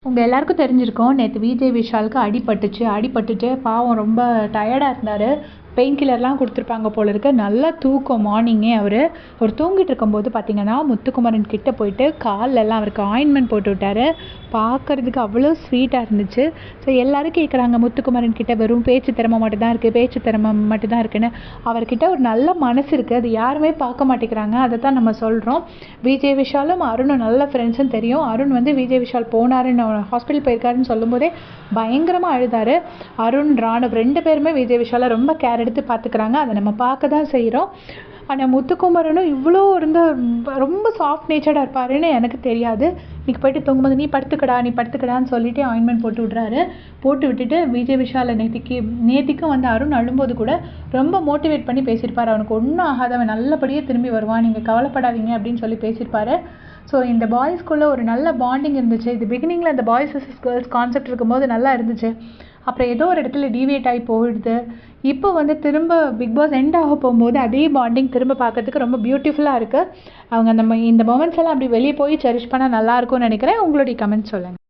உங்கள் எல்லாருக்கும் தெரிஞ்சிருக்கும் நேற்று விஜய் விஷாலுக்கு அடிபட்டுட்டு பாவம் ரொம்ப டயர்டாக இருந்தார். பெயின் கில்லர்லாம் கொடுத்துருப்பாங்க போல இருக்கு. நல்ல தூக்கம் மார்னிங்கே. அவர் தூங்கிட்டு இருக்கும்போது பார்த்தீங்கன்னா முத்துக்குமரன் கிட்ட போயிட்டு கால்லெல்லாம் அவருக்கு ஆயின்மெண்ட் போட்டு விட்டார். பார்க்குறதுக்கு அவ்வளோ ஸ்வீட்டாக இருந்துச்சு. ஸோ எல்லோரும் கேட்குறாங்க, முத்துக்குமரன் கிட்ட வெறும் பேச்சு திறமை மட்டும்தான் இருக்குன்னு. அவர்கிட்ட ஒரு நல்ல மனசு இருக்குது, அது யாருமே பார்க்க மாட்டேங்கிறாங்க. அதை தான் நம்ம சொல்கிறோம். விஜய் விஷாலும் அருணும் நல்ல ஃப்ரெண்ட்ஸுன்னு தெரியும். அருண் விஜய் விஷால் போனாருன்னு ஹாஸ்பிட்டல் போயிருக்காருன்னு சொல்லும்போதே பயங்கரமாக அழுதார். அருண் ராணுவ 2 பேருமே விஜய் விஷாலை ரொம்ப கேர் எடுத்து பார்த்துக்கிறாங்க. அதை நம்ம பார்க்க தான் செய்கிறோம். ஆனால் முத்துக்குமரனும் இவ்வளோ ரொம்ப சாஃப்ட் நேச்சர்டாக இருப்பாருன்னு எனக்கு தெரியாது. இன்றைக்கி போயிட்டு தூங்கும்போது நீ படுத்துக்கடான்னு சொல்லிட்டு ஆயின்மெண்ட் போட்டு விட்டுட்டு விஜய் விஷாலை நேத்திக்கும் அருண் அழும்போது கூட ரொம்ப மோட்டிவேட் பண்ணி பேசியிருப்பார். அவனுக்கு ஒன்றும் ஆகாதவன் நல்லபடியாக திரும்பி வருவான், நீங்கள் கவலைப்படாதீங்க அப்படின்னு சொல்லி பேசியிருப்பார். ஸோ இந்த பாய்ஸ்குள்ளே ஒரு நல்ல பாண்டிங் இருந்துச்சு. இது பிகினிங்கில் இந்த பாய்ஸ் vs கேர்ள்ஸ் கான்செப்ட் இருக்கும்போது நல்லா இருந்துச்சு. அப்புறம் ஏதோ ஒரு இடத்துல டீவியேட் ஆகி போயிடுது. இப்போ திரும்ப பிக் பாஸ் எண்ட் ஆக போகும்போது அதே பாண்டிங் திரும்ப பார்க்கறதுக்கு ரொம்ப பியூட்டிஃபுல்லாக இருக்குது. அவங்க இந்த மொமெண்ட்ஸ் எல்லாம் அப்படி வெளியே போய் செரிஷ் பண்ணால் நல்லாயிருக்கும்னு நினைக்கிறேன். உங்களுடைய கமெண்ட் சொல்லுங்கள்.